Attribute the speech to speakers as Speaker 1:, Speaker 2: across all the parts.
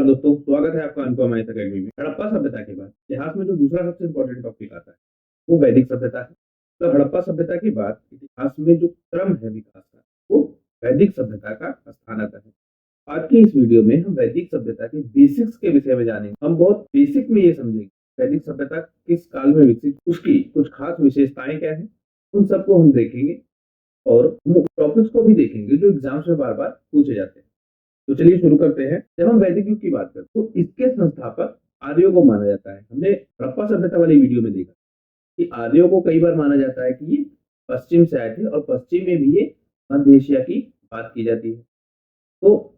Speaker 1: नमस्कार दोस्तों, स्वागत है आपका अनुपम आईएएस अकेडमी में। हड़प्पा सभ्यता के बाद इतिहास में जो दूसरा सबसे इम्पोर्टेंट टॉपिक आता है वो वैदिक सभ्यता है। तो हड़प्पा सभ्यता के बाद इतिहास में जो क्रम है विकास का वो वैदिक सभ्यता का स्थान आता है। आज की इस वीडियो में हम वैदिक सभ्यता के बेसिक्स के विषय में जानेंगे। हम बहुत बेसिक में ये समझेंगे वैदिक सभ्यता किस काल में विकसित, उसकी कुछ खास विशेषताएं क्या है, उन सबको हम देखेंगे और टॉपिक्स को भी देखेंगे जो एग्जाम्स में बार बार पूछे जाते हैं। तो चलिए शुरू करते हैं। जब हम वैदिक युग की बात करते हैं तो इसके संस्थापक आर्यों को माना जाता है। हमने हड़प्पा सभ्यता वाली वीडियो में देखा कि आर्यों को कई बार माना जाता है कि ये पश्चिम से आए थे और पश्चिम में भी ये मध्य एशिया की बात की जाती है। तो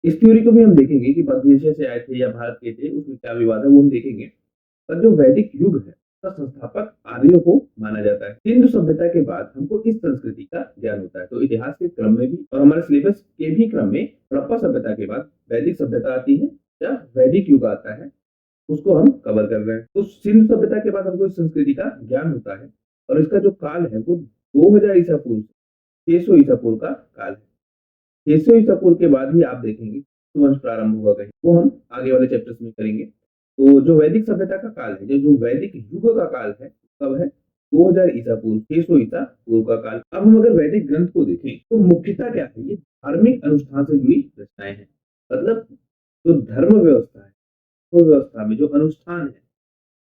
Speaker 1: इस थ्योरी को भी हम देखेंगे कि मध्य एशिया से आए थे या भारत के थे, उसमें क्या विवाद है वो हम देखेंगे। पर जो वैदिक युग है उसका संस्थापक आर्यों को माना जाता है। सिंधु सभ्यता के बाद हमको इस संस्कृति का ज्ञान होता है। तो इतिहास के क्रम में भी और हमारे सिलेबस के भी क्रम में हड़प्पा सभ्यता के बाद वैदिक सभ्यता आती है या वैदिक युग आता है, उसको हम कवर कर रहे हैं। तो सिंधु सभ्यता के बाद हमको इस संस्कृति का ज्ञान होता है और इसका जो काल है वो 2000 ईसा पूर्व 600 ईसा पूर्व का काल है। 600 ईसा पूर्व के बाद ही आप देखेंगे वंश प्रारंभ हुआ कहीं, वो हम आगे वाले चैप्टर्स में करेंगे। तो जो वैदिक सभ्यता का काल है, जो वैदिक युग का काल है, कब है? 2000 ईसा पूर्व 600 ईसा पूर्व का काल। अब हम अगर वैदिक ग्रंथ को देखें तो मुख्यतः क्या है, ये धार्मिक अनुष्ठान से जुड़ी रचनाएं हैं। मतलब जो धर्म व्यवस्था है, वो व्यवस्था में जो अनुष्ठान है,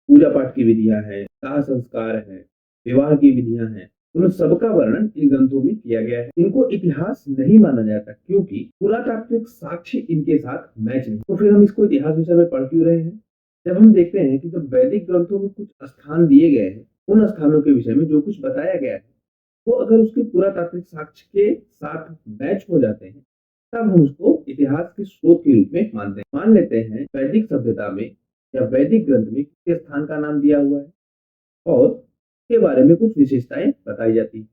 Speaker 1: पूजा पाठ की विधियां हैं, दाह संस्कार है, विवाह की विधियां हैं, उन सबका वर्णन इन ग्रंथों में किया गया है। इनको इतिहास नहीं माना जाता क्योंकि पुरातात्विक साक्ष्य इनके साथ मैच नहीं। तो फिर हम इसको इतिहास विषय में पढ़ क्यों रहे हैं? जब हम देखते हैं कि जब वैदिक ग्रंथों में कुछ स्थान दिए गए हैं, उन स्थानों के विषय में जो कुछ बताया गया है वो अगर उसके पुरातात्विक साक्ष्य के साथ मैच हो जाते हैं तब हम उसको इतिहास के स्रोत के रूप में मानते हैं। मान लेते हैं वैदिक सभ्यता में या वैदिक ग्रंथ में किस स्थान का नाम दिया हुआ है और के बारे में कुछ विशेषताएं बताई जाती है।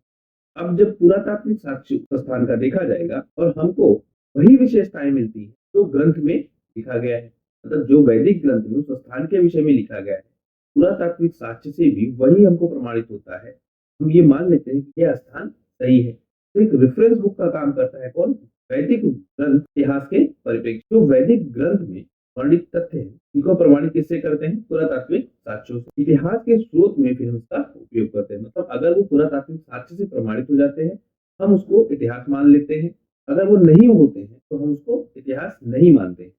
Speaker 1: अब जब पुरातात्विक साक्ष्य स्थान का देखा जाएगा और हमको वही विशेषताएं मिलती है जो ग्रंथ में लिखा गया है, मतलब जो वैदिक ग्रंथ में उस स्थान के विषय में लिखा गया है, पुरातात्विक साक्ष्य से भी वही हमको प्रमाणित होता है। हम ये मान लेते हैं कि यह स्थान सही है। तो एक रेफरेंस बुक का काम करता है कौन? वैदिक ग्रंथ इतिहास के परिप्रेक्ष्य। जो वैदिक ग्रंथ में वर्णित तथ्य है इनको प्रमाणित किससे करते हैं? पुरातात्विक साक्ष्यों से। इतिहास के स्रोत में फिर हम इसका उपयोग करते हैं। मतलब अगर वो पुरातात्विक साक्ष्य से प्रमाणित हो जाते हैं हम उसको इतिहास मान लेते हैं, अगर वो नहीं होते हैं तो हम उसको इतिहास नहीं मानते हैं।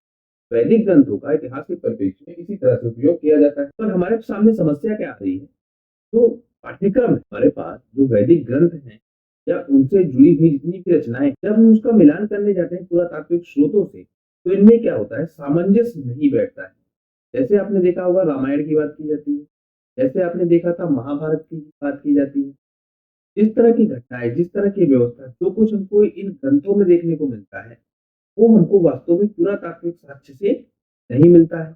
Speaker 1: वैदिक ग्रंथों का इतिहास के परिप्रेक्ष्य में इसी तरह से उपयोग किया जाता है। पर हमारे सामने समस्या क्या आ रही है? जो पाठ्यक्रम है हमारे पास, जो वैदिक ग्रंथ हैं या उनसे जुड़ी हुई जितनी भी रचनाएं, जब हम उसका मिलान करने जाते हैं पुरातात्विक स्रोतों से तो इनमें क्या होता है, सामंजस्य नहीं बैठता है। जैसे आपने देखा होगा रामायण की बात की जाती है, जैसे आपने देखा था महाभारत की बात की जाती है। जिस तरह की घटनाएं, जिस तरह की व्यवस्था, जो कुछ हमको इन ग्रंथों में देखने को मिलता है वो हमको वास्तव में पुरातात्विक साक्ष्य से नहीं मिलता है।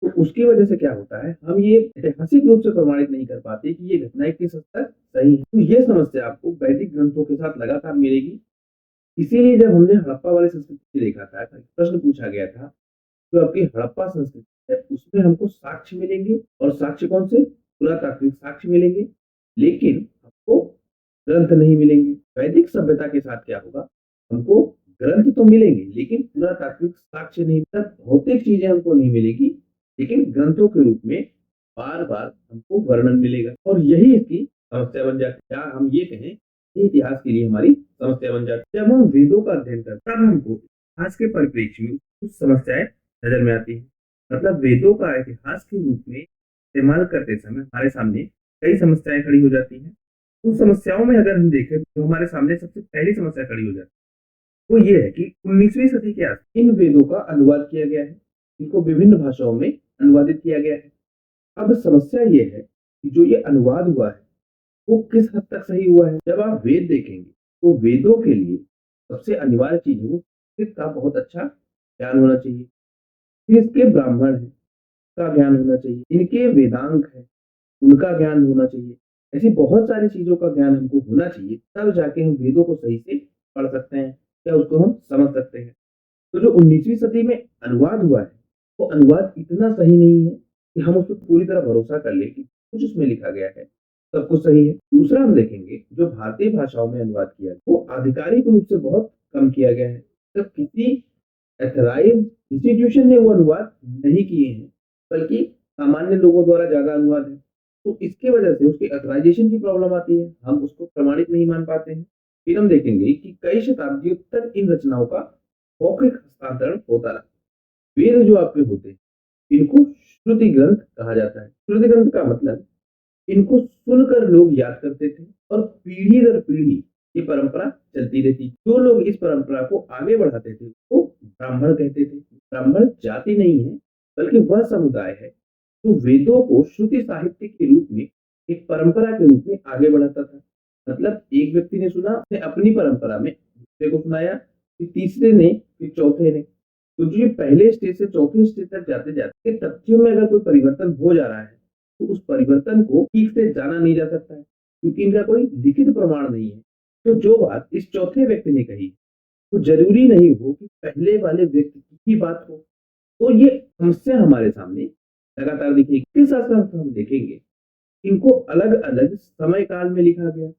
Speaker 1: तो उसकी वजह से क्या होता है, हम ये ऐतिहासिक रूप से प्रमाणित नहीं कर पाते कि ये घटनाएं किस हद तक सही है। तो ये समस्या आपको वैदिक ग्रंथों के साथ लगातार मिलेगी। इसीलिए जब हमने हड़प्पा वाली संस्कृति देखा था, प्रश्न पूछा गया था जो आपकी हड़प्पा संस्कृति है उसमें हमको साक्ष्य मिलेंगे और साक्ष्य कौन से? पुरातात्विक साक्ष्य मिलेंगे, लेकिन हमको ग्रंथ नहीं मिलेंगे। वैदिक सभ्यता के साथ क्या होगा, हमको ग्रंथ तो मिलेंगे लेकिन पुरातात्विक साक्ष्य नहीं, मतलब भौतिक चीजें हमको नहीं मिलेगी लेकिन ग्रंथों के रूप में बार बार हमको वर्णन मिलेगा और यही इसकी समस्या बन जाती है। क्या हम ये कहें ये इतिहास के लिए हमारी समस्या बन जाती है। जब हम वेदों का अध्ययन करते हैं तब हमको इतिहास के परिप्रेक्ष्य में कुछ समस्याएं नजर में आती है। मतलब वेदों का इतिहास के रूप में इस्तेमाल करते समय हमारे सामने कई समस्याएं खड़ी हो जाती हैं। उन समस्याओं में अगर हम देखें तो हमारे सामने सबसे पहली समस्या खड़ी हो जाती है वो ये है कि 19वीं सदी के आसपास इन वेदों का अनुवाद किया गया है, इनको विभिन्न भाषाओं में अनुवादित किया गया है। अब समस्या ये है कि जो ये अनुवाद हुआ है वो किस हद तक सही हुआ है। जब आप वेद देखेंगे तो वेदों के लिए सबसे अनिवार्य चीज है वो संस्कृत का बहुत अच्छा ज्ञान होना चाहिए, फिर इसके ब्राह्मण है का ज्ञान होना चाहिए, इनके वेदांग है उनका ज्ञान होना चाहिए। ऐसी बहुत सारी चीजों का ज्ञान हमको होना चाहिए, तब जाके हम वेदों को सही से पढ़ सकते हैं या उसको हम समझ सकते हैं। तो जो 19वीं सदी में अनुवाद हुआ है वो अनुवाद इतना सही नहीं है कि हम उस पर पूरी तरह भरोसा कर ले कि कुछ उसमें लिखा गया है सब कुछ सही है। दूसरा हम देखेंगे जो भारतीय भाषाओं में अनुवाद किया है वो आधिकारिक रूप से बहुत कम किया गया है। जब किसी एथराइज्ड इंस्टीट्यूशन ने वो अनुवाद नहीं किए हैं, बल्कि सामान्य लोगों द्वारा ज्यादा अनुवाद है। तो इसके वजह से उसके अथराइजेशन की प्रॉब्लम आती है, हम उसको प्रमाणित नहीं मान पाते हैं। फिर हम देखेंगे कि कई शताब्दियों तक इन रचनाओं का मौखिक हस्तांतरण होता रहा। वेद जो आपके होते हैं, इनको श्रुति ग्रंथ कहा जाता है। श्रुति ग्रंथ का मतलब इनको सुनकर लोग याद करते थे और पीढ़ी दर पीढ़ी ये परंपरा चलती रहती। जो लोग इस परंपरा को आगे बढ़ाते थे वो ब्राह्मण कहते थे। ब्राह्मण जाति नहीं है, बल्कि वह समुदाय है जो वेदों को श्रुति साहित्य के रूप में एक परंपरा के रूप में आगे बढ़ाता था। मतलब एक व्यक्ति ने सुना, उसने अपनी परंपरा में दूसरे को सुनाया, फिर तीसरे ने, फिर चौथे ने। तो जो ये पहले स्टेज से चौथे स्टेज तक जाते जाते तथ्यों में अगर कोई परिवर्तन हो जा रहा है, तो उस परिवर्तन को ठीक से जाना नहीं जा सकता है, क्योंकि इनका कोई लिखित प्रमाण नहीं है। तो जो बात इस चौथे व्यक्ति ने कही, तो जरूरी नहीं हो कि पहले वाले व्यक्ति की ही बात हो। तो ये समस्या हमारे सामने लगातार दिखेगी। इसके साथ साथ हम देखेंगे इनको अलग अलग समय काल में लिखा गया,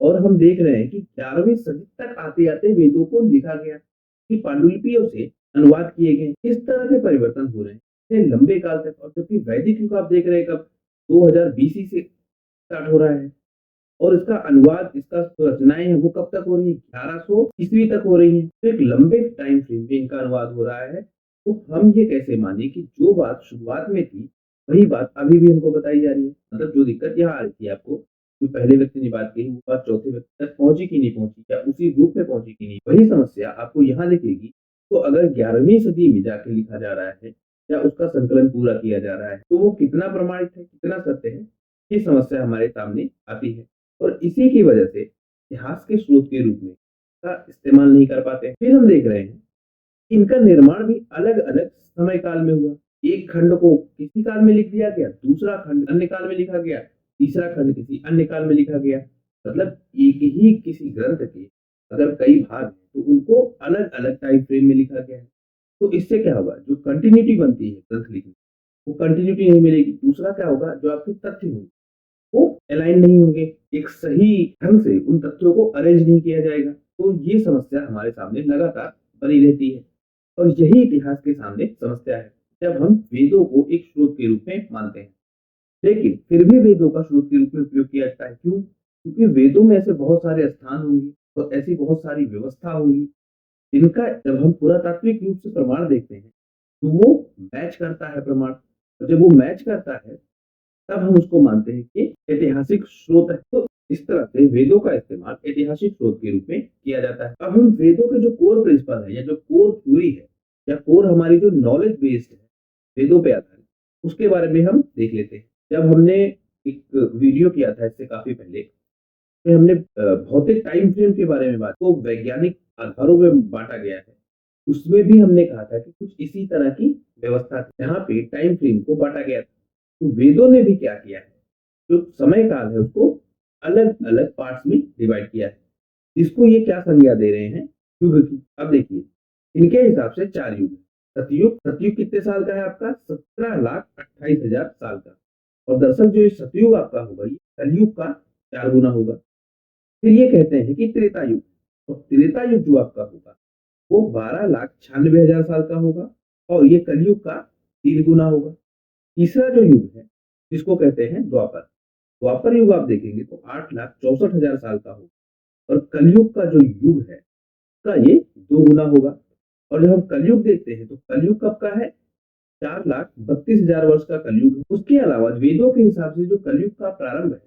Speaker 1: और हम देख रहे हैं कि 11वीं सदी तक आते आते वेदों को लिखा गया, कि पांडुलिपियों से अनुवाद किए गए। इस तरह के परिवर्तन हो रहे हैं इतने लंबे काल तक। और क्योंकि वैदिक युग आप देख रहे हैं कब 2000 बीसी से स्टार्ट हो रहा है, और इसका अनुवाद, इसका जो रचनाएं हैं वो कब तक हो रही है, 1100 ईस्वी तक हो रही है। तो एक लंबे टाइम फ्रेम में इनका अनुवाद हो रहा है। तो हम ये कैसे माने कि जो बात शुरुआत में थी वही बात अभी भी हमको बताई जा रही है। मतलब जो दिक्कत यहाँ आ रही थी आपको, जो पहले व्यक्ति ने बात कही वो बात चौथे व्यक्ति तक पहुंची कि नहीं पहुंची, या उसी रूप में पहुंची कि नहीं, वही समस्या आपको यहाँ दिखेगी। तो अगर 11वीं सदी में जाके लिखा जा रहा है या उसका संकलन पूरा किया जा रहा है, तो वो कितना प्रमाणित है, कितना सत्य है, ये समस्या हमारे सामने आती है। और इसी की वजह से इतिहास के स्रोत के रूप में का इस्तेमाल नहीं कर पाते। फिर हम देख रहे हैं इनका निर्माण भी अलग अलग समय काल में हुआ। एक खंड को किसी काल में लिख दिया गया, दूसरा खंड अन्य काल में लिखा गया, तीसरा खंड किसी अन्य काल में लिखा गया। मतलब एक ही किसी ग्रंथ के अगर कई भाग हैं तो उनको अलग अलग टाइम फ्रेम में लिखा गया है। तो इससे क्या होगा, जो कंटिन्यूटी बनती है ग्रंथ लिखने, वो कंटिन्यूटी नहीं मिलेगी। दूसरा क्या होगा, जो आपके तथ्य होंगे वो अलाइन नहीं होंगे, एक सही ढंग से उन तथ्यों को अरेंज नहीं किया जाएगा। तो ये समस्या हमारे सामने लगातार बनी रहती है, और यही इतिहास के सामने समस्या है जब हम वेदों को एक स्रोत के रूप में मानते हैं। लेकिन फिर भी वेदों का स्रोत के रूप में उपयोग किया जाता है। क्यों? क्योंकि वेदों में ऐसे बहुत सारे स्थान होंगे और ऐसी बहुत सारी व्यवस्था होंगी जिनका जब हम पुरातात्विक रूप से प्रमाण देखते हैं तो वो मैच करता है प्रमाण। और जब वो मैच करता है तब हम उसको मानते हैं कि ऐतिहासिक स्रोत है। तो इस तरह से वेदों का इस्तेमाल ऐतिहासिक स्रोत के रूप में किया जाता है। अब हम वेदों के जो कोर प्रिंसिपल है, या जो कोर थ्योरी है, या कोर हमारी जो नॉलेज बेस्ड है वेदों पे आधारित, उसके बारे में हम देख लेते हैं। जब हमने एक वीडियो किया था इससे काफी पहले, में हमने भौतिक टाइम फ्रेम के बारे में बात को वैज्ञानिक आधारों में बांटा गया है। उसमें भी हमने कहा था कि कुछ इसी तरह की व्यवस्था थी जहाँ पे टाइम फ्रेम को बांटा गया था। तो वेदों ने भी क्या किया है, जो समय काल है उसको अलग अलग पार्ट्स में डिवाइड किया है। इसको ये क्या संज्ञा दे रहे हैं, युग की। अब देखिए इनके हिसाब से 4 युग है। सतयुग, सतयुग कितने साल का है आपका, 17,28,000 साल का। और दरअसल जो ये सतयुग आपका होगा ये कलयुग का 4 गुना होगा। फिर ये कहते हैं कि त्रेता युग, और त्रेता युग जो आपका होगा वो 12,96,000 साल का होगा, और ये कलयुग का 3 गुना होगा। तीसरा जो युग है जिसको कहते हैं द्वापर, द्वापर युग आप देखेंगे तो 8,64,000 साल का होगा, और कलयुग का जो युग है उसका ये 2 गुना होगा। और जब हम कलयुग देखते हैं तो कलयुग कब का है, 4,32,000 वर्ष का कलयुग है। उसके अलावा वेदों के हिसाब से जो कलयुग का प्रारंभ है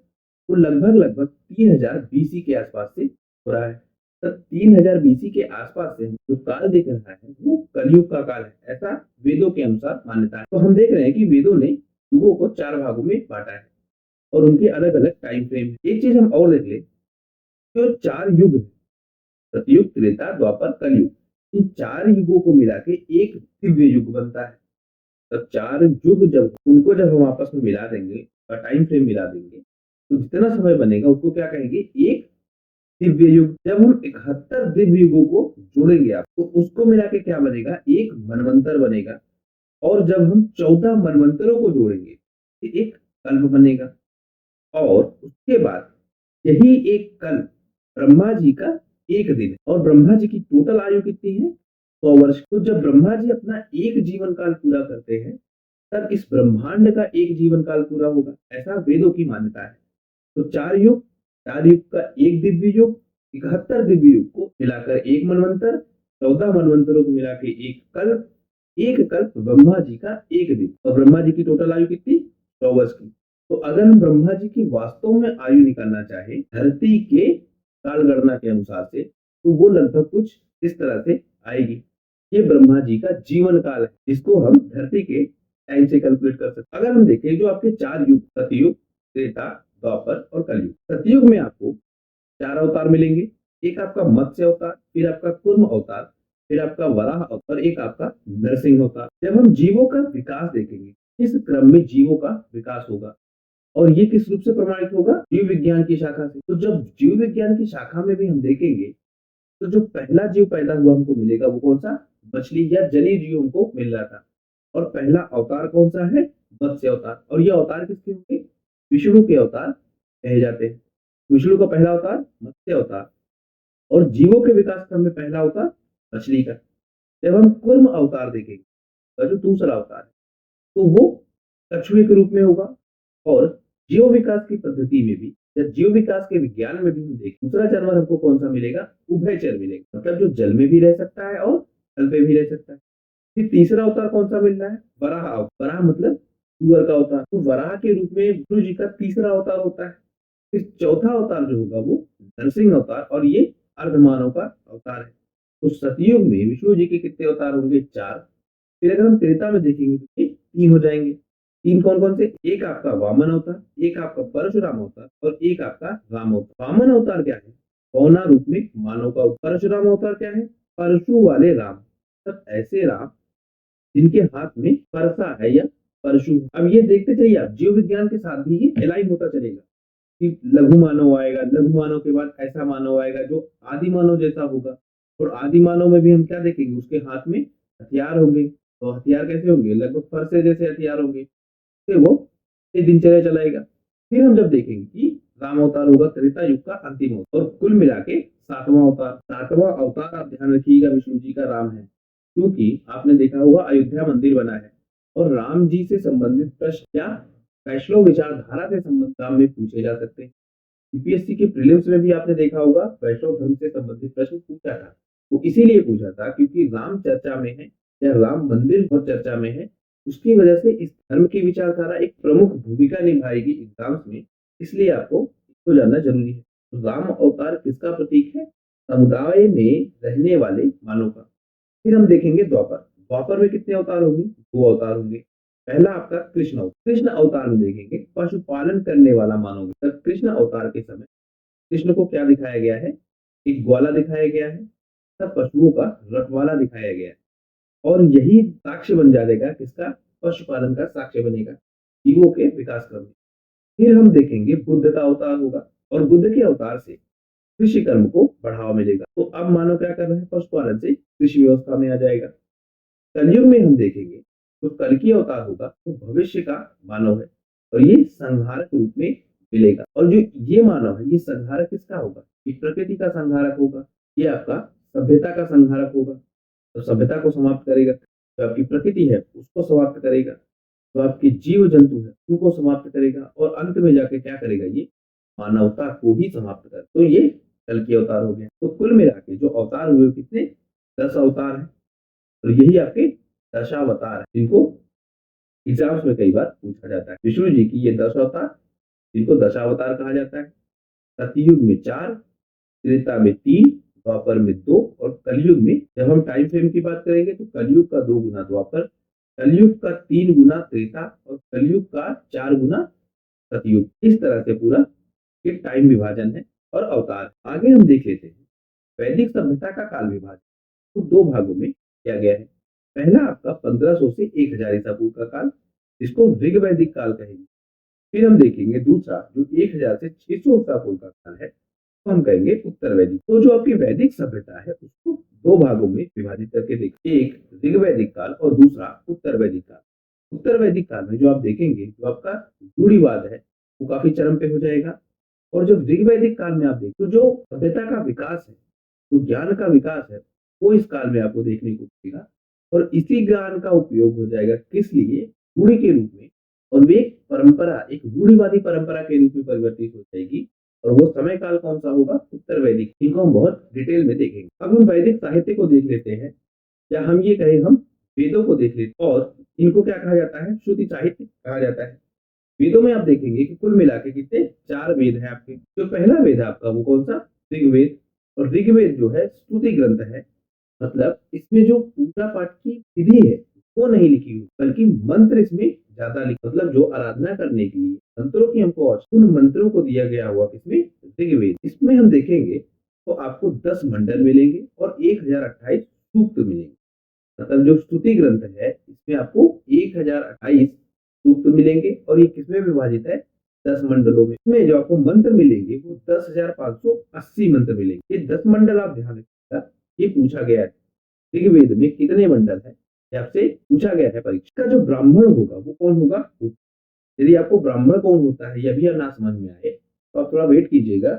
Speaker 1: वो लगभग लगभग 3000 बीसी के आसपास से हो रहा है। तो 3000 बीसी के आसपास से जो काल दिख रहा है वो कलयुग का काल है, ऐसा वेदों के अनुसार मान्यता है। तो हम देख रहे हैं कि वेदों ने युगों को 4 भागों में बांटा है, और उनके अलग अलग टाइम फ्रेम है। एक चीज हम और देख ले, जो 4 युग है, सतयुग, त्रेता, द्वापर, कलयुग, इन 4 युगों को मिला के एक दिव्य युग बनता है। तब 4 युग जब उनको जब हम आपस में मिला देंगे और टाइम फ्रेम मिला देंगे, तो जितना समय बनेगा उसको क्या कहेंगे, एक दिव्य युग। जब हम 71 दिव्य युगों को जोड़ेंगे आप, तो उसको मिला के क्या बनेगा, एक मनवंतर बनेगा। और जब हम 14 मनवंतरों को जोड़ेंगे तो एक कल्प बनेगा। और उसके बाद यही एक कल्प ब्रह्मा जी का एक दिन है। और ब्रह्मा जी की टोटल आयु कितनी है, 100 वर्ष। तो जब ब्रह्मा जी अपना एक जीवन काल पूरा करते हैं, तब इस ब्रह्मांड का एक जीवन काल पूरा होगा, ऐसा वेदों की मान्यता है। तो 4 युग, 4 युग का एक दिव्य युग, 71 दिव्य युग को मिलाकर एक मनवंतर, 14 मनवंतरों को मिला के एक कल्प ब्रह्मा जी का एक दिन। और ब्रह्मा जी की टोटल आयु कितनी? 100 वर्ष की। तो अगर हम ब्रह्मा जी की वास्तव में आयु निकालना चाहे धरती के काल गणना के अनुसार से, तो वो लगभग कुछ इस तरह से आएगी। ये ब्रह्मा जी का जीवन काल है, जिसको हम धरती के टाइम से कैलकुलेट कर सकते हैं। अगर हम देखें जो आपके 4 युग, सतयुग, त्रेता, द्वापर और कलयुग। सतयुग में आपको 4 अवतार मिलेंगे। एक आपका मत्स्य अवतार, फिर आपका कूर्म अवतार, फिर आपका वराह अवतार, एक आपका नरसिंह अवतार। जब हम जीवों का विकास देखेंगे, इस क्रम में जीवों का विकास होगा, और ये किस रूप से प्रमाणित होगा? जीव विज्ञान की शाखा से। तो जब जीव विज्ञान की शाखा में भी हम देखेंगे, तो जो पहला जीव पैदा हुआ हमको मिलेगा वो कौन सा? मछली या जलीय जीव हमको मिल रहा था। और पहला अवतार कौन सा है? मत्स्य अवतार। और ये अवतार किसके होंगे? विष्णु के अवतार कहे जाते हैं। विष्णु का पहला अवतार मत्स्य अवतार, और जीवों के विकास क्रम में पहला अवतार मछली का। जब हम कूर्म अवतार देखेंगे, तो जो दूसरा अवतार है, तो वो कछुए के रूप में होगा। और जीव विकास की पद्धति में भी, या जीव विकास के विज्ञान में भी हम देखें, दूसरा जानवर हमको कौन सा मिलेगा? उभयचर मिलेगा, मतलब जो जल में भी रह सकता है और थल पे भी रह सकता है। फिर तीसरा अवतार कौन सा मिल रहा है? वराह अवतार। वराह मतलब सुअर का अवतार। तो वराह के रूप में विष्णु जी का तीसरा अवतार होता है। फिर चौथा अवतार जो होगा वो नरसिंह अवतार, और ये अर्धमानव का अवतार है। तो सतयुग में विष्णु जी के कितने अवतार होंगे? 4। फिर अगर हम त्रेता में देखेंगे तो ये 3 हो जाएंगे। 3 कौन कौन से? एक आपका वामन अवतार, एक आपका परशुराम अवतार, और एक आपका राम अवतार। वामन अवतार क्या है? पौना रूप में मानव का अवतार। परशुराम अवतार क्या है? परशु वाले राम, तब ऐसे राम जिनके हाथ में परसा है या परशु है। अब ये देखते चलिए आप, जीव विज्ञान के साथ भी ये एलाइन होता चलेगा कि लघु मानव आएगा, लघु मानव के बाद ऐसा मानव आएगा जो आदि मानव जैसा होगा। और आदि मानव में भी हम क्या देखेंगे? उसके हाथ में हथियार होंगे। तो हथियार कैसे होंगे? लगभग फरसे जैसे हथियार होंगे। फिर वो ये दिनचर्या चलाएगा। फिर हम जब देखेंगे कि राम अवतार होगा त्रेता युग का अंतिम अवतार, और कुल मिला के 7वां अवतार। 7वां अवतार आप ध्यान रखिएगा विष्णु जी का राम है, क्योंकि आपने देखा होगा अयोध्या मंदिर बना है, और राम जी से संबंधित प्रश्न या वैष्णव विचारधारा से संबंधित राम में पूछे जा सकते हैं। यूपीएससी के प्रीलिम्स में भी आपने देखा होगा वैष्णव धर्म से संबंधित प्रश्न पूछा था। वो इसीलिए पूछा था क्योंकि राम चर्चा में है, या राम मंदिर बहुत चर्चा में है। उसकी वजह से इस धर्म की विचारधारा एक प्रमुख भूमिका निभाएगी एग्जाम्स में, इसलिए आपको इसको जानना जरूरी है। तो राम अवतार किसका प्रतीक है? समुदाय में रहने वाले मानव का। फिर हम देखेंगे द्वापर। द्वापर में कितने अवतार होंगे? 2 अवतार होंगे। पहला आपका कृष्ण अवतार। कृष्ण अवतार में देखेंगे पशुपालन करने वाला मानव। तब कृष्ण अवतार के समय कृष्ण को क्या दिखाया गया है? एक ग्वाला दिखाया गया है, तब पशुओं का रखवाला दिखाया गया है। और यही साक्ष्य बन जाएगा किसका? पशुपालन का साक्ष्य बनेगा जीवों के विकास क्रम में। फिर हम देखेंगे बुद्ध का अवतार होगा, और बुद्ध के अवतार से कृषि कर्म को बढ़ावा मिलेगा। तो अब मानव क्या कर रहे हैं? पशुपालन से कृषि व्यवस्था में आ जाएगा। कलयुग में हम देखेंगे तो कल की अवतार होगा वो भविष्य का मानव है, और ये संहारक रूप में मिलेगा। और जो ये मानव है, ये संहारक किसका होगा? ये प्रकृति का संहारक होगा। ये आपका सभ्यता का संहारक होगा, तो सभ्यता को समाप्त करेगा। जो आपकी प्रकृति है उसको समाप्त करेगा, जो आपके जीव जंतु है उनको समाप्त करेगा, और अंत में जाके क्या करेगा? ये मानवता को ही समाप्त कर। तो ये कल के अवतार हो गए। तो कुल मिला के जो अवतार हुए कितने? 10 अवतार है। तो यही आपके दशावतार है, जिनको एग्जाम्स में कई बार पूछा जाता है। विष्णु जी की ये 10 अवतार, जिनको दशावतार कहा जाता है। सतयुग में 4, त्रेता में 3, द्वापर में 2, और कलयुग में जब हम टाइम फ्रेम की बात करेंगे तो कलयुग का 2 गुना द्वापर, कलयुग का 3 गुना त्रेता, और कलयुग का 4 गुना सतयुग। इस तरह से पूरा ये टाइम विभाजन है और अवतार। आगे हम देख लेते हैं वैदिक सभ्यता का काल विभाजन, तो 2 भागों में किया गया है। पहला आपका 1500 से 1000 ईसा पूर्व का काल, जिसको ऋग वैदिक काल कहेंगे। फिर हम देखेंगे दूसरा जो 1000 से 600 ईसा पूर्व का काल है, तो हम कहेंगे उत्तर वैदिक। तो जो आपकी वैदिक सभ्यता है उसको 2 भागों में विभाजित करके देखिए, एक ऋग वैदिक काल और दूसरा उत्तर वैदिक काल। उत्तर वैदिक काल में जो आप देखेंगे जो आपका रूढ़िवाद है वो काफी चरम पे हो जाएगा। और जब ऋग वैदिक काल में आप देखो तो जो सभ्यता का विकास है, जो ज्ञान का विकास है, वो इस काल में आपको देखने को मिलेगा और इसी ज्ञान का उपयोग हो जाएगा किस लिए, रूढ़ि के रूप में, और वे परंपरा एक रूढ़िवादी परंपरा के रूप में परिवर्तित हो जाएगी। और वो समय काल कौन सा होगा, उत्तर वैदिक। इनको हम बहुत डिटेल में देखेंगे। अब हम वैदिक साहित्य को देख लेते हैं, या हम ये कहें हम वेदों को देख लेते हैं। और इनको क्या कहा जाता है, श्रुति साहित्य कहा जाता है। वेदों में आप देखेंगे कि कुल मिला के कितने, 4 वेद हैं आपके। जो पहला वेद है आपका वो कौन सा, ऋग्वेद। और ऋग्वेद जो है स्तुति ग्रंथ है, मतलब इसमें जो पूजा पाठ की विधि है वो नहीं लिखी हुई, बल्कि मंत्र इसमें ज्यादा लिखे, मतलब जो आराधना करने के लिए मंत्रों की हमको, उन मंत्रों को दिया गया हुआ किसमें, ऋग्वेद। इसमें हम देखेंगे तो आपको 10 मंडल मिलेंगे और 1028 सूक्त मिलेंगे। मतलब जो स्तुति ग्रंथ है इसमें आपको 1028 सूक्त मिलेंगे और ये किसमें विभाजित है, 10 मंडलों में। इसमें जो आपको मंत्र मिलेंगे वो 10,580 मंत्र मिलेंगे। ये 10 मंडल आप ध्यान रखिएगा, ये पूछा गया है ऋग्वेद में कितने मंडल है, ये आपसे पूछा गया है परीक्षा का। जो ब्राह्मण होगा वो कौन होगा, यदि आपको ब्राह्मण कौन होता है ये अभी ना समझ में आए तो आप थोड़ा वेट कीजिएगा,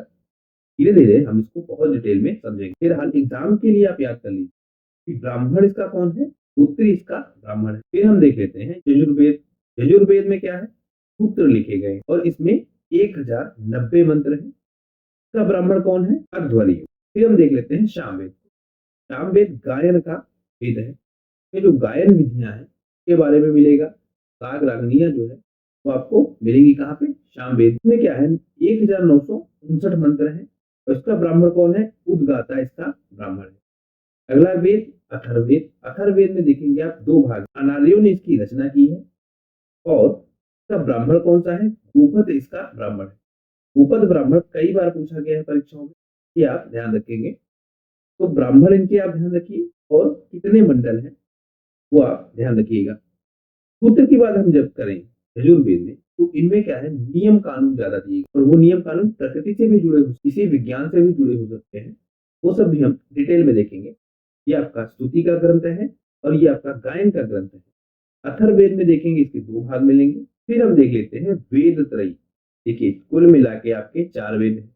Speaker 1: धीरे धीरे हम इसको बहुत डिटेल में समझेंगे। फिलहाल एग्जाम के लिए आप याद कर लीजिए कि ब्राह्मण इसका कौन है, उत्तरी इसका ब्राह्मण है। फिर हम देख लेते हैं यजुर्वेद। यजुर्वेद में क्या है, सूत्र लिखे गए और इसमें 1090 मंत्र है। इसका ब्राह्मण कौन है, अध्वर्य। फिर हम देख लेते हैं सामवेद। सामवेद गायन का वेद है। ये जो गायन विधियां हैं के बारे में मिलेगा। राग रागनियां जो है वो आपको मिलेंगी कहाँ पे, सामवेद में। क्या है, 1959 मंत्र है और इसका ब्राह्मण कौन है, उद्गाता इसका ब्राह्मण है। अगला वेद अथर्ववेद। अथर्ववेद में देखेंगे आप 2 भाग, अनार्यों ने इसकी रचना की है और इसका ब्राह्मण कौन सा है, भूपद इसका ब्राह्मण है। भूपद ब्राह्मण कई बार पूछा गया है परीक्षाओं में, ये आप ध्यान रखेंगे। तो ब्राह्मण इनके आप ध्यान रखिए और कितने मंडल हैं वो आप ध्यान रखिएगा। सूत्र की बात हम जब करें यजुर्वेद में तो इनमें क्या है, नियम कानून ज्यादा दिए गए और वो नियम कानून प्रकृति से भी जुड़े हो, किसी विज्ञान से भी जुड़े हो सकते हैं। वो सब भी हम डिटेल में देखेंगे। ये आपका स्तुति का ग्रंथ है और ये आपका गायन का ग्रंथ है। अथर्ववेद में देखेंगे इसके 2 भाग मिलेंगे। फिर हम देख लेते हैं वेद त्रयी। देखिए कुल मिला के आपके 4 वेद हैं।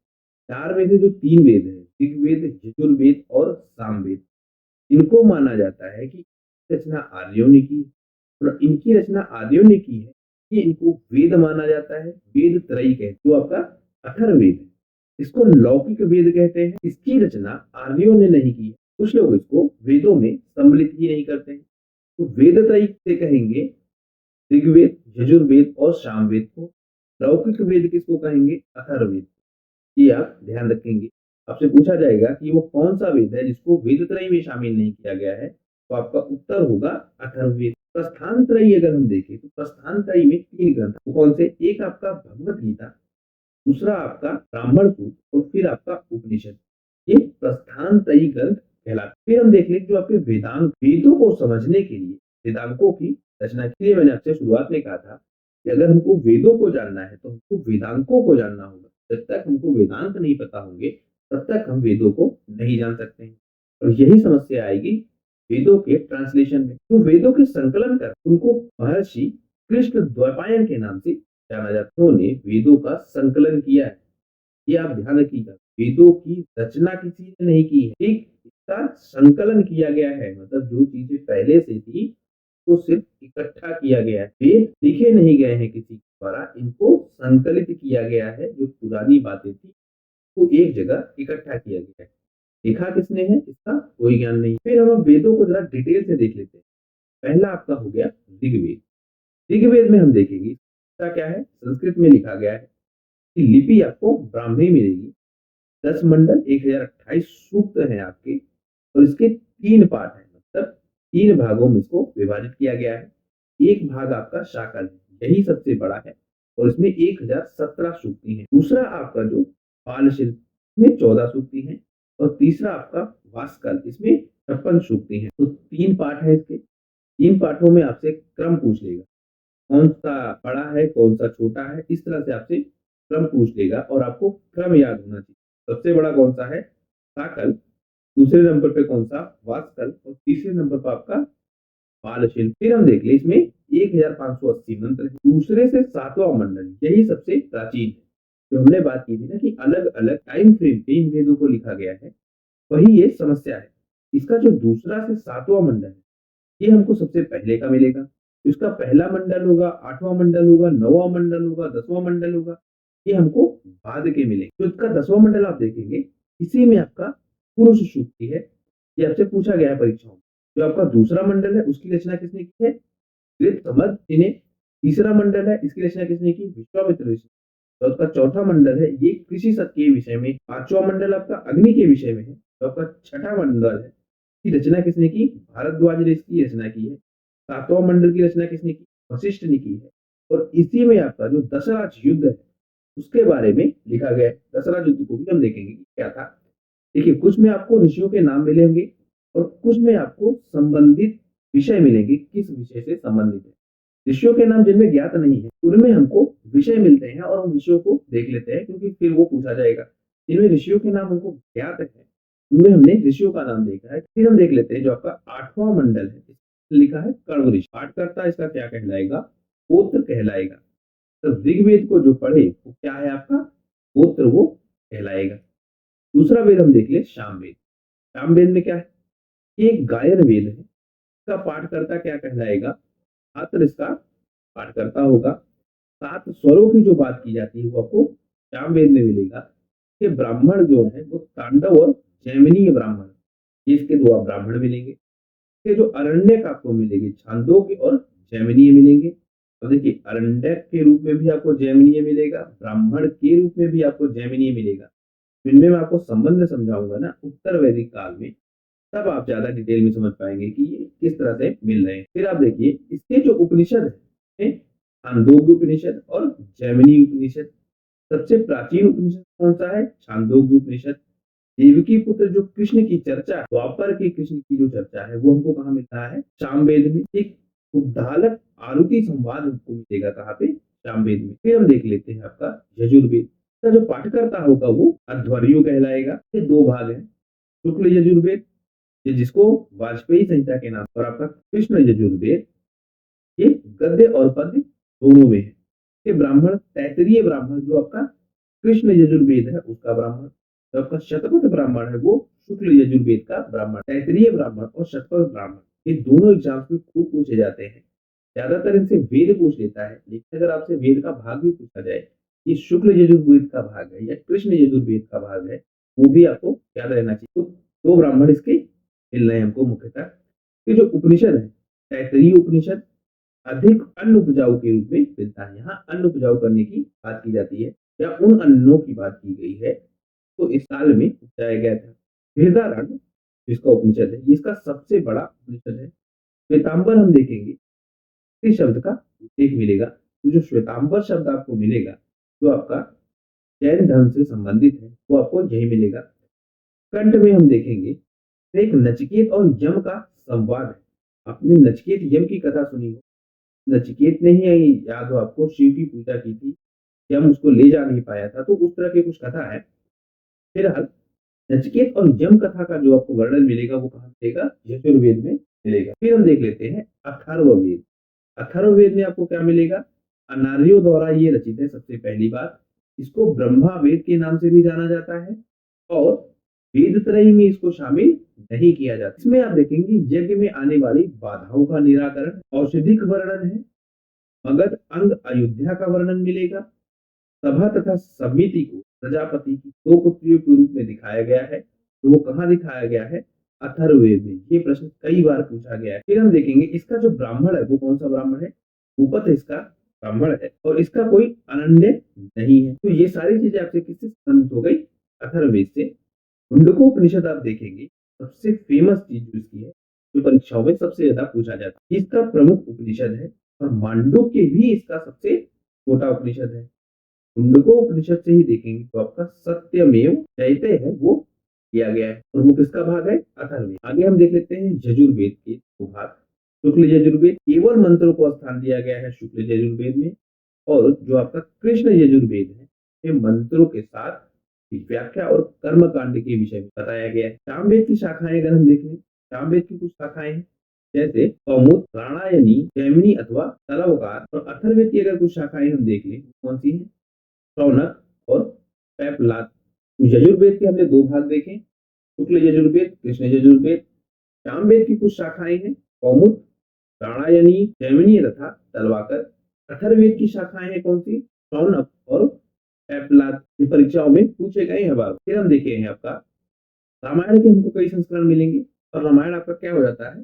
Speaker 1: 4 वेद है, जो 3 वेद है, ऋग्वेद, यजुर्वेद और सामवेद। इनको माना जाता है कि रचना आर्यों ने की और इनकी रचना आर्यों ने की है, ये इनको वेद माना जाता है। वेद त्रयी कहते हैं, जो आपका अथर्ववेद है इसको लौकिक वेद कहते हैं। इसकी रचना आर्यों ने नहीं की है। कुछ लोग इसको वेदों में सम्मिलित ही नहीं करते हैं। तो वेद त्रयी से कहेंगे ऋग्वेद, यजुर्वेद और सामवेद को। लौकिक वेद किसको कहेंगे, अथर्ववेद। ये आप ध्यान रखेंगे। आपसे पूछा जाएगा कि वो कौन सा वेद है जिसको वेद त्रयी में शामिल नहीं किया गया है, तो आपका उत्तर होगा अथर्ववेद। प्रस्थान त्रयी अगर हम देखें तो प्रस्थान त्रयी में 3 ग्रंथ, वो कौन से, एक आपका भगवत गीता, दूसरा आपका ब्राह्मण सूत्र और फिर आपका उपनिषद। ये प्रस्थान त्रयी ग्रंथ कहलाते। फिर हम देख लें जो आपके वेदांत, वेदों को समझने के लिए वेदांतों की रचना के लिए मैंने आपसे शुरुआत में कहा था कि अगर हमको वेदों को जानना है तो हमको वेदांतों को जानना होगा। जब तक हमको वेदांत नहीं पता होंगे तब तक हम वेदों को नहीं जान सकते हैं। और यही समस्या आएगी वेदों के ट्रांसलेशन में। तो वेदों के संकलन कर उनको महर्षि कृष्ण द्वैपायन के नाम से जाना जाता है। उन्होंने वेदों का संकलन किया है। ये आप ध्यान रखिएगा, वेदों की रचना किसी ने नहीं की है, ठीक, इसका संकलन किया गया है। मतलब जो चीजें पहले से थी को सिर्फ इकट्ठा किया गया है। वेद लिखे नहीं गए हैं किसी के द्वारा, इनको संकलित किया गया है। जो पुरानी बातें थी को एक जगह इकट्ठा किया गया है। लिखा किसने है इसका कोई ज्ञान नहीं। फिर हम वेदों को जरा डिटेल से देख लेते हैं। पहला आपका हो गया ऋग्वेद। ऋग्वेद में हम देखेंगे इसका क्या है, संस्कृत में लिखा गया है। लिपि आपको ब्राह्मी मिलेगी। 10 मंडल, 1028 सूक्त हैं आपके और इसके 3 पाठ हैं, मतलब 3 भागों में इसको विभाजित किया गया है। एक भाग आपका शाकल है, यही सबसे बड़ा है और इसमें 1017 सूक्ति हैं। दूसरा आपका जो बाल शिल्प में 14 सूक्ति हैं और तीसरा आपका वास्कल, इसमें 56 सूक्ति हैं। तो 3 पाठ है इसके। 3 पाठों में आपसे क्रम पूछ लेगा, कौन सा बड़ा है कौन सा छोटा है, इस तरह से आपसे क्रम पूछ लेगा और आपको क्रम याद होना चाहिए। सबसे बड़ा कौन सा है, साकल, दूसरे नंबर पे कौन सा, वास्कल और तीसरे नंबर पर आपका बाल शिल्प। फिर हम देख ले इसमें 1580 मंत्र है। दूसरे से 7वां मंडल यही सबसे प्राचीन है। जो हमने बात की थी ना कि अलग अलग टाइम फ्रेम पे इन वेदों को लिखा गया है, वही ये समस्या है। इसका जो दूसरा से 7वां मंडल है, ये हमको सबसे पहले का मिलेगा। इसका पहला मंडल होगा, 8वां मंडल होगा, 9वां मंडल होगा, 10वां मंडल होगा, ये हमको बाद के मिलेंगे। तो इसका 10वां मंडल आप देखेंगे, इसी में आपका पुरुष सूक्ति है। ये आपसे पूछा गया है परीक्षाओं में। जो आपका दूसरा मंडल है, उसकी रचना किसने की है? गृहस्थमध्य ने। तीसरा मंडल है, इसकी रचना किसने की? विश्वामित्र ऋषि। तो आपका चौथा मंडल है, ये कृषि के विषय में। 5वां मंडल आपका अग्नि के विषय में है। तो आपका छठा मंडल है, की रचना किसने की? भारद्वाज ने इसकी रचना की है। 7वां मंडल की रचना किसने की? वशिष्ठ ने की है। और इसी में आपका जो दशराज युद्ध है, उसके बारे में लिखा गया है। दशराज युद्ध को भी हम देखेंगे कि क्या था। देखिए, कुछ में आपको ऋषियों के नाम मिलेंगे और कुछ में आपको संबंधित विषय मिलेंगे, किस विषय से संबंधित है। ऋषियों के नाम जिनमें ज्ञात नहीं है, उनमें हमको विषय मिलते हैं और हम विषयों को देख लेते हैं, क्योंकि फिर वो पूछा जाएगा। जिनमें ऋषियों के नाम हमको ज्ञात है, उनमें हमने ऋषियों का नाम देखा है। फिर हम देख लेते हैं जो आपका 8वां मंडल है, लिखा है कण्व ऋषि। पाठ करता है, इसका क्या कहलाएगा? पोत्र कहलाएगा। तो ऋग्वेद को जो पढ़े वो क्या है आपका? पोत्र वो कहलाएगा। दूसरा वेद हम देख ले, सामवेद। सामवेद में क्या है? ये एक गायन वेद है। इसका पाठकर्ता क्या कहलाएगा? छात्र इसका पाठकर्ता होगा। 7 स्वरों की जो बात की जाती है वो आपको सामवेद में मिलेगा। कि ब्राह्मण जो है वो तांडव और जैमिनीय ब्राह्मण, इसके 2 आप ब्राह्मण मिलेंगे। के जो अरण्यक आपको मिलेंगे, छांदोग्य और जैमिनीय मिलेंगे। अब देखिए, अरण्यक के रूप में भी आपको जैमिनीय मिलेगा, ब्राह्मण के रूप में भी आपको जैमिनीय मिलेगा। इनमें मैं आपको संबंध समझाऊंगा ना उत्तर वैदिक काल में, तब आप ज्यादा डिटेल में समझ पाएंगे कि ये किस तरह से मिल रहे हैं। फिर आप देखिए, इसके जो उपनिषद है, छांदोग्य उपनिषद और जैमिनी उपनिषद। सबसे प्राचीन उपनिषद कौन सा है? छांदोग्य उपनिषद। देवकी पुत्र जो कृष्ण की चर्चा, द्वापर के कृष्ण की जो चर्चा है, वो हमको कहाँ मिलता है? सामवेद में। एक उद्दालक आरुति संवाद हमको मिलेगा कहाँ पे? सामवेद में। फिर हम देख लेते हैं आपका यजुर्वेद का जो पाठकर्ता होगा वो अध्वर्यु कहलाएगा। ये 2 भाग है, शुक्ल यजुर्वेद, ये जिसको वाजपेयी संहिता के नाम पर, आपका कृष्ण यजुर्वेद, ये गद्य और पद्य दोनों में है। ये ब्राह्मण तैतरीय ब्राह्मण जो आपका कृष्ण यजुर्वेद है उसका ब्राह्मण। तो आपका शतपथ ब्राह्मण है वो शुक्ल यजुर्वेद का ब्राह्मण। तैतरीय ब्राह्मण और शतपथ ब्राह्मण, ये दोनों एग्जाम्स में खूब पूछे जाते हैं। ज्यादातर इनसे वेद पूछ लेता है, लेकिन अगर आपसे वेद का भाग भी पूछा जाए, ये शुक्ल यजुर्वेद का भाग है या कृष्ण यजुर्वेद का भाग है, वो भी आपको याद रहना चाहिए। तो 2 ब्राह्मण इसके मिल रहे हैं हमको मुख्यतः। ये जो उपनिषद है, तैतरीय उपनिषद अधिक अन्न उपजाऊ के रूप में मिलता है। यहाँ अन्न उपजाऊ करने की बात की जाती है या उन अन्नों की बात की गई है, तो इस साल में उपजाया गया था। वेदारण्य जिसका उपनिषद है, इसका सबसे बड़ा उपनिषद है। श्वेतांबर हम देखेंगे, इस शब्द का उल्लेख मिलेगा। तो जो श्वेतांबर शब्द आपको मिलेगा, जो आपका जैन धर्म से संबंधित है, वो आपको यही मिलेगा। कंठ में हम देखेंगे तो एक नचिकेत और यम का संवाद है। आपने नचिकेत यम की कथा सुनी हो। नचिकेत ने ही, याद हो आपको, शिव की पूजा की थी, यम उसको ले जा नहीं पाया था, तो उस तरह की कुछ कथा है। फिलहाल नचिकेत और यम कथा का जो आपको वर्णन मिलेगा वो कहाँ मिलेगा? यजुर्वेद में मिलेगा। फिर हम देख लेते हैं अथर्ववेद। अथर्ववेद में आपको क्या मिलेगा? अनार्यों द्वारा ये रचित है। सबसे पहली बात, इसको ब्रह्मा वेद के नाम से भी जाना जाता है और वेद त्रयी में इसको शामिल नहीं किया जाता। इसमें आप देखेंगे यज्ञ में आने वाली बाधाओं का निराकरण, औषधिक वर्णन है, मगध अंग अयोध्या का वर्णन मिलेगा। सभा तथा समिति को प्रजापति की 2 पुत्रियों के रूप में दिखाया गया है। तो वो कहाँ दिखाया गया है? अथर्ववेद में। ये प्रश्न कई बार पूछा गया है। फिर हम देखेंगे इसका जो ब्राह्मण है वो कौन सा ब्राह्मण है? भूपत इसका ब्राह्मण है और इसका कोई अनन्य नहीं है। तो ये सारी चीजें आपसे किससे संबंधित हो गई? अथर्ववेद से। मुंडकोपनिषद आप देखेंगे, सबसे फेमस चीज जो इसकी है, जो परीक्षाओं में सबसे ज्यादा पूछा जाता है, इसका प्रमुख उपनिषद है। और मांडुक्य भी इसका सबसे छोटा उपनिषद है। मुंडको उपनिषद से ही देखेंगे तो आपका सत्यमेव जयते है वो किया गया है और वो किसका भाग है? अथर्ववेद। आगे हम देख लेते हैं यजुर्वेद के 2 भाग। शुक्ल यजुर्वेद, केवल मंत्रों को स्थान दिया गया है शुक्ल यजुर्वेद में। और जो आपका कृष्ण यजुर्वेद है, ये मंत्रों के साथ व्याख्या और कर्म कांड के विषय में बताया गया है। सामवेद की शाखाएं अगर हम देखें, सामवेद की कुछ शाखाएं हैं, जैसे कौमुद, राणायनी, जैमिनी अथवा तलवकार। और अथर्ववेद की अगर कुछ शाखाएं हम देख लें, कौन सी है? रौनक और पैपलाद। तो यजुर्वेद के हमने 2 भाग देखे, शुक्ल यजुर्वेद, कृष्ण यजुर्वेद। सामवेद की कुछ शाखाएं हैं, कौमुद, प्राणायनी, जैमिनी तथा तलवाकर। अथर्ववेद की शाखाएं हैं कौन सी, शौनक और पैपलाद। ये परीक्षाओं में पूछे गए हैं बार। फिर हम देखे हैं आपका रामायण के हमको कई संस्करण मिलेंगे, और रामायण आपका क्या हो जाता है,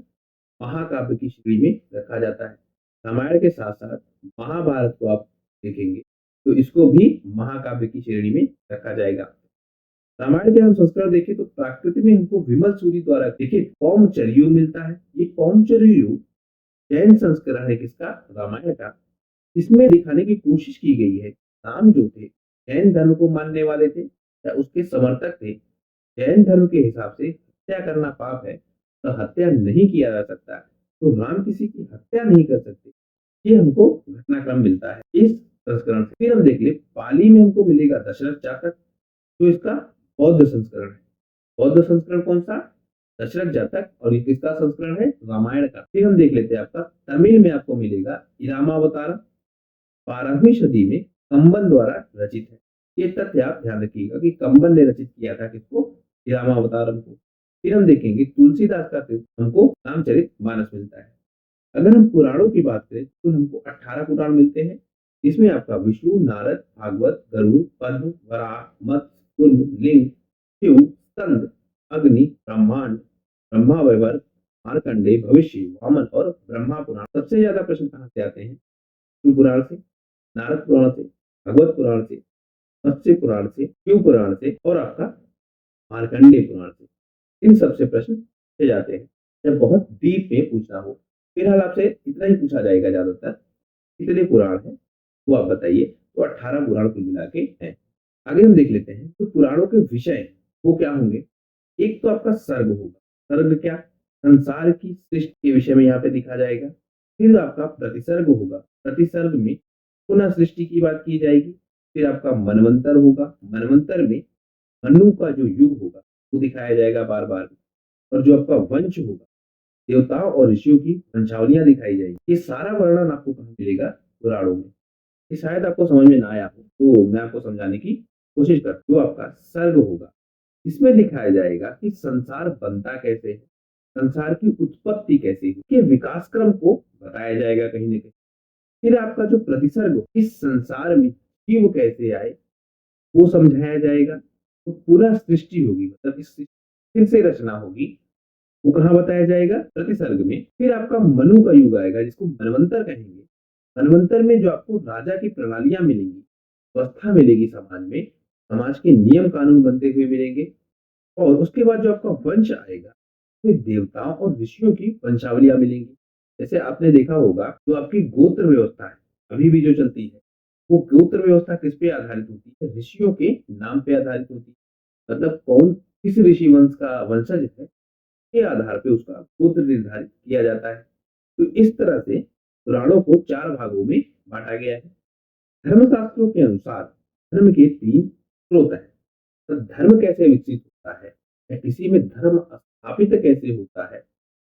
Speaker 1: महाकाव्य की श्रेणी में रखा जाता है। रामायण के साथ साथ महाभारत को आप देखेंगे तो इसको भी महाकाव्य की श्रेणी में रखा जाएगा। रामायण के हम संस्करण देखें तो प्राकृति में हमको विमल सूरी द्वारा लिखित पौमचर्यो मिलता है। ये पौमचर्यो जैन संस्करण है किसका, रामायण का। इसमें दिखाने की कोशिश की गई है राम जो थे जैन धर्म को मानने वाले थे या उसके समर्थक थे। जैन धर्म के हिसाब से हत्या करना पाप है, तो हत्या नहीं किया जा सकता, तो राम किसी की हत्या नहीं कर सकते। ये हमको घटनाक्रम मिलता है इस संस्करण से। फिर हम देख ले पाली में हमको मिलेगा दशरथ जातक, जो इसका बौद्ध संस्करण है। बौद्ध संस्करण कौन सा, दशरथ जातक, और ये किसका संस्करण है, रामायण का। फिर हम देख लेते हैं आपका तमिल में आपको मिलेगा इरामावतारम, 12वीं सदी में कंबन द्वारा रचित है। ये तथ्य आप ध्यान रखिएगा कि कंबन ने रचित किया था किसको, इरामावतारम को। फिर हम देखेंगे तुलसीदास का हमको रामचरित मानस मिलता है। अगर हम पुराणों की बात करें तो हमको 18 पुराण मिलते हैं। इसमें आपका विष्णु, नारद, भागवत, गरुड़, पद्म, वराह, मत्स्य, कूर्म, लिंग, शिव, स्कंद, अग्नि, ब्रह्मांड, ब्रह्मा वैवर्त, मार्कंडे, भविष्य, वामन और ब्रह्मा पुराण। सबसे ज्यादा प्रश्न कहाँ से आते हैं, शिव पुराण से, नारद पुराण से, भगवत पुराण से, मत्स्य पुराण से, शिव पुराण से और आपका मार्कंडे पुराण से। इन सबसे प्रश्न पूछे जाते हैं जब बहुत डीप में पूछना हो। फिलहाल आपसे इतना ही पूछा जाएगा ज्यादातर, कितने पुराण है वो आप बताइए। तो 18 पुराण कुल मिला के हैं। आगे हम देख लेते हैं तो पुराणों के विषय वो क्या होंगे। एक तो आपका सर्ग होगा, सर्ग क्या, संसार की सृष्टि के विषय में यहाँ पे दिखा जाएगा। फिर आपका प्रतिसर्ग होगा, प्रतिसर्ग में पुनः सृष्टि की बात की जाएगी। फिर आपका मनवंतर होगा, मनवंतर में मनु का जो युग होगा वो दिखाया जाएगा बार बार। और जो आपका वंश होगा, देवताओं और ऋषियों की वंशावलियां दिखाई जाएगी। ये सारा वर्णन आपको कहाँ मिलेगा, पुराणों में। ये शायद आपको समझ में ना आया हो तो मैं आपको समझाने की कोशिश करता हूँ। जो आपका सर्ग होगा इसमें दिखाया जाएगा कि संसार बनता कैसे है, संसार की उत्पत्ति कैसे है, के विकास क्रम को बताया जाएगा कहीं ना कहीं। फिर आपका जो प्रतिसर्ग हो, इस संसार में जीव कैसे आए वो समझाया जाएगा। तो पूरा सृष्टि होगी, मतलब इस फिर से रचना होगी, वो कहाँ बताया जाएगा, प्रतिसर्ग में। फिर आपका मनु का युग आएगा जिसको मनवंतर कहेंगे। मनवंतर में जो आपको राजा की प्रणालियां मिलेंगी, व्यवस्था मिलेगी समाज में, समाज के नियम कानून बनते हुए मिलेंगे। और उसके बाद जो आपका वंश आएगा फिर देवताओं और ऋषियों की वंशावलियां मिलेंगी। जैसे आपने देखा होगा जो आपकी गोत्र व्यवस्था है अभी भी जो चलती है, वो गोत्र व्यवस्था किस पे आधारित होती है, ऋषियों के नाम पे आधारित होती है। मतलब कौन किस ऋषि वंश का वंशज है के आधार पे उसका गोत्र निर्धारित किया जाता है। तो इस तरह से पुराणों को 4 भागों में बांटा गया है। धर्मशास्त्रों के अनुसार धर्म के 3 स्रोत हैं। तो धर्म कैसे विकसित होता है या किसी में धर्म स्थापित कैसे होता है,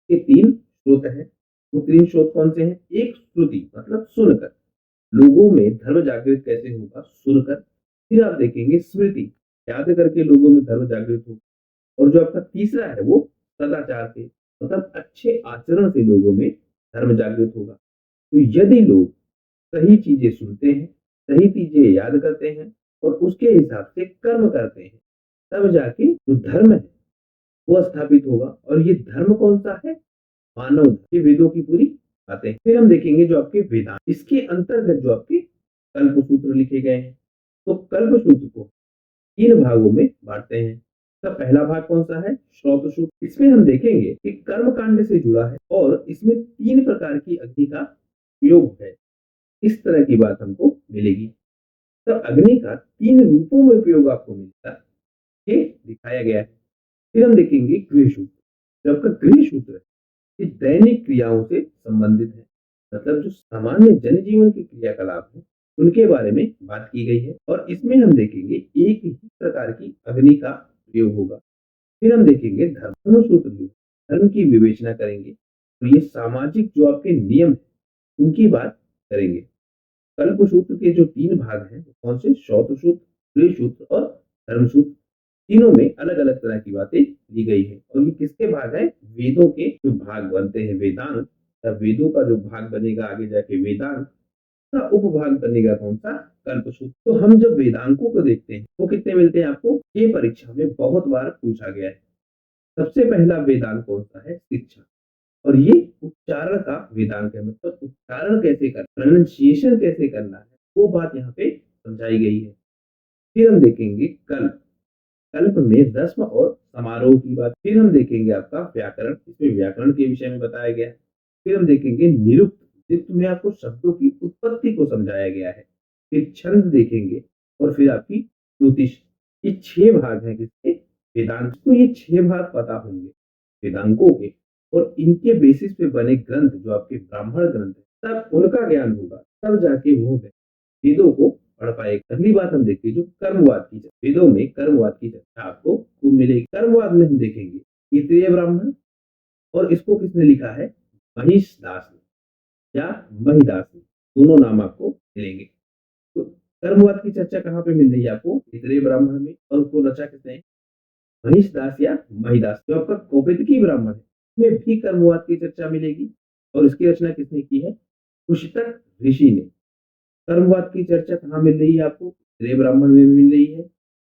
Speaker 1: ये 3 स्रोत हैं। वो 3 स्रोत कौन से हैं, एक श्रुति मतलब सुनकर, लोगों में धर्म जागृत कैसे होगा, सुनकर। फिर आप देखेंगे स्मृति, याद करके लोगों में धर्म जागृत होगा। और जो आपका तीसरा है वो सदाचार से, मतलब अच्छे आचरण से लोगों में धर्म जागृत होगा। तो यदि लोग सही चीजें सुनते हैं, सही चीजें याद करते हैं और उसके हिसाब से कर्म करते हैं, तब जाके जो धर्म है वो स्थापित होगा। और ये धर्म कौन सा है, मानव धर्म। ये वेदों की पूरी बातें। फिर हम देखेंगे जो आपके वेदांत, इसके अंतर्गत जो आपके कल्प सूत्र लिखे गए हैं। तो कल्प सूत्र को 3 भागों में बांटते हैं। तो पहला भाग कौन सा है, श्रौत सूत्र। इसमें हम देखेंगे कि कर्म कांड से जुड़ा है और इसमें 3 प्रकार की अग्नि का प्रयोग है। इस तरह की बात हमको मिलेगी। तो अग्नि का 3 रूपों में उपयोग आपको मिलेगा, ये दिखाया गया है। फिर हम देखेंगे गृह सूत्र। जो आपका गृह सूत्र है ये दैनिक क्रियाओं से संबंधित है, मतलब जो सामान्य जनजीवन के क्रियाकलाप है उनके बारे में बात की गई है। और इसमें हम देखेंगे एक ही प्रकार की अग्नि का प्रयोग होगा। फिर हम देखेंगे धर्म सूत्र, धर्म की विवेचना करेंगे। तो ये सामाजिक जो आपके नियम है उनकी बात करेंगे। कल्प सूत्र के जो 3 भाग हैं वो कौन से, शौत सूत्र, गृह सूत्र और धर्म सूत्र। तीनों में अलग अलग तरह की बातें दी गई है। और ये किसके भाग है? वेदों के जो भाग बनते हैं वेदांत, या वेदों का जो भाग बनेगा आगे जाके वेदांत का उपभाग बनेगा कौन सा? कल्पसूत्र। तो हम जब वेदांतों को देखते हैं वो कितने मिलते हैं आपको? ये परीक्षा में बहुत बार पूछा गया है। सबसे पहला वेदांत कौन सा है? शिक्षा। और ये उच्चारण का वेदांत है, मतलब उच्चारण कैसे करना, प्रोनाउंसिएशन कैसे करना है, वो बात यहाँ पे समझाई गई है। फिर हम देखेंगे कल्प। कल्प में रस्म और समारोह की बात। फिर हम देखेंगे आपका व्याकरण, इसमें व्याकरण के विषय में बताया गया है। फिर हम देखेंगे निरुक्त, जिसमें आपको शब्दों की उत्पत्ति को समझाया गया है। फिर छंद देखेंगे और फिर आपकी ज्योतिष। ये 6 भाग हैं किसके? वेदांत। को ये 6 भाग पता होंगे वेदांतों के, और इनके बेसिस पे बने ग्रंथ जो आपके ब्राह्मण ग्रंथ है, तब उनका ज्ञान होगा, तब जाके वो वेदों को पढ़ पाएगा। अगली बात हम देखते हैं जो कर्मवाद की चर्चा। वेदों में कर्मवाद की चर्चा आपको खूब मिलेगी। कर्मवाद में हम देखेंगे तृतीय ब्राह्मण, और इसको किसने लिखा है? महिष दास ने या महिदास ने, दोनों नाम आपको मिलेंगे। तो कर्मवाद की चर्चा कहाँ पे मिल रही है आपको? तृतीय ब्राह्मण में। और उसको रचा किसने? महिष दास या महिदास। जो आपका कौपितकी ब्राह्मण है इसमें भी कर्मवाद की चर्चा मिलेगी। और इसकी रचना किसने की है? कुशितक ऋषि ने। कर्मवाद की चर्चा कहाँ मिल रही है आपको? तृतीय ब्राह्मण में भी मिल रही है,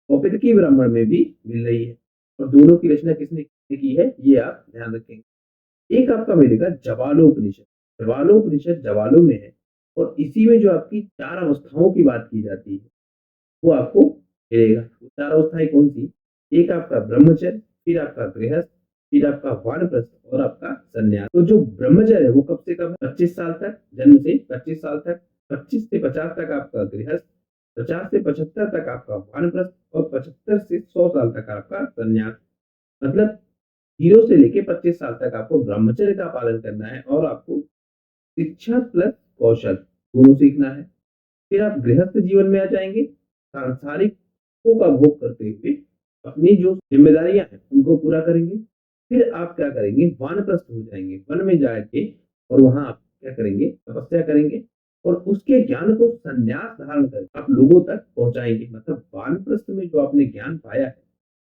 Speaker 1: कौपितकी ब्राह्मण में भी मिल रही है। और दोनों की रचना किसने की है ये आप ध्यान रखेंगे। एक आपका मिलेगा जवालोपनिषद। जवालोपनिषद जवालों में है, और इसी में जो आपकी 4 अवस्थाओं की बात की जाती है वो आपको मिलेगा। वो 4 अवस्थाएं कौन सी? एक आपका ब्रह्मचर्य, फिर आपका गृहस्थ, फिर आपका वानप्रस्थ और आपका संन्यास। तो जो ब्रह्मचर्य है वो कब से कब है? 25 साल तक, जन्म से 25 साल तक। 25 से 50 तक आपका गृहस्थ, 50 से 75 तक आपका वानप्रस्थ, और 75 से 100 साल तक आपका संन्यास। मतलब 0 से लेके 25 साल तक आपको ब्रह्मचर्य का पालन करना है, और आपको शिक्षा प्लस कौशल दोनों सीखना है। फिर आप गृहस्थ जीवन में आ जाएंगे, सांसारिकों का भोग करते हुए अपनी जो जिम्मेदारियां हैं उनको पूरा करेंगे। फिर आप क्या करेंगे? वानप्रस्थ हो जाएंगे, वन में जाके, और वहां आप क्या करेंगे? तपस्या करेंगे, और उसके ज्ञान को संन्यास धारण कर आप लोगों तक पहुंचाएंगे। मतलब वानप्रस्थ में जो आपने ज्ञान पाया है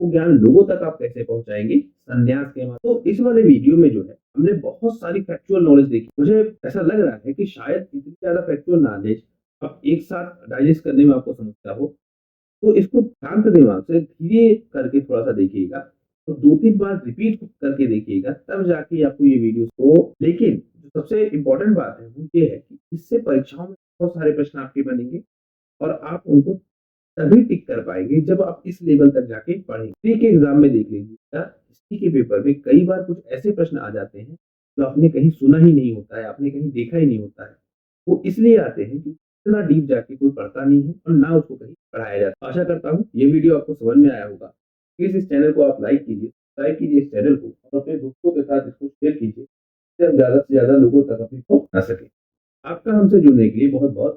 Speaker 1: वो ज्ञान लोगों तक आप कैसे पहुंचाएंगे? संन्यास के माध्यम। तो इस वाले वीडियो में जो है हमने बहुत सारी फैक्चुअल नॉलेज देखी। मुझे ऐसा लग रहा है कि शायद इतनी ज्यादा फैक्चुअल नॉलेज अब एक साथ डाइजेस्ट करने में आपको समस्या हो, तो इसको शांत दिमाग से धीरे करके थोड़ा सा देखिएगा, तो 2-3 बार रिपीट करके देखिएगा, तब जाके आपको ये वीडियो को। लेकिन जो सबसे इम्पोर्टेंट बात है वो ये है कि इससे परीक्षाओं में बहुत सारे प्रश्न आपके बनेंगे, और आप उनको तभी टिक कर पाएंगे जब आप इस लेवल तक जाके पढ़ेंगे। हिस्ट्री के एग्जाम में देख लीजिएगा, हिस्ट्री के पेपर में कई बार कुछ ऐसे प्रश्न आ जाते हैं जो आपने कहीं सुना ही नहीं होता है, आपने कहीं देखा ही नहीं होता है। वो इसलिए आते हैं कि इतना डीप जाके कोई पढ़ता नहीं है, और ना उसको कहीं पढ़ाया जाता है। आशा करता हूँ ये वीडियो आपको समझ में आया होगा। प्लीज इस चैनल को आप लाइक कीजिए, सब्सक्राइब कीजिए इस चैनल को, और अपने दोस्तों के साथ इसको शेयर कीजिए, जिससे हम ज्यादा से ज्यादा लोगों तक अपनी पहुंच आ सके। आपका हमसे जुड़ने के लिए बहुत बहुत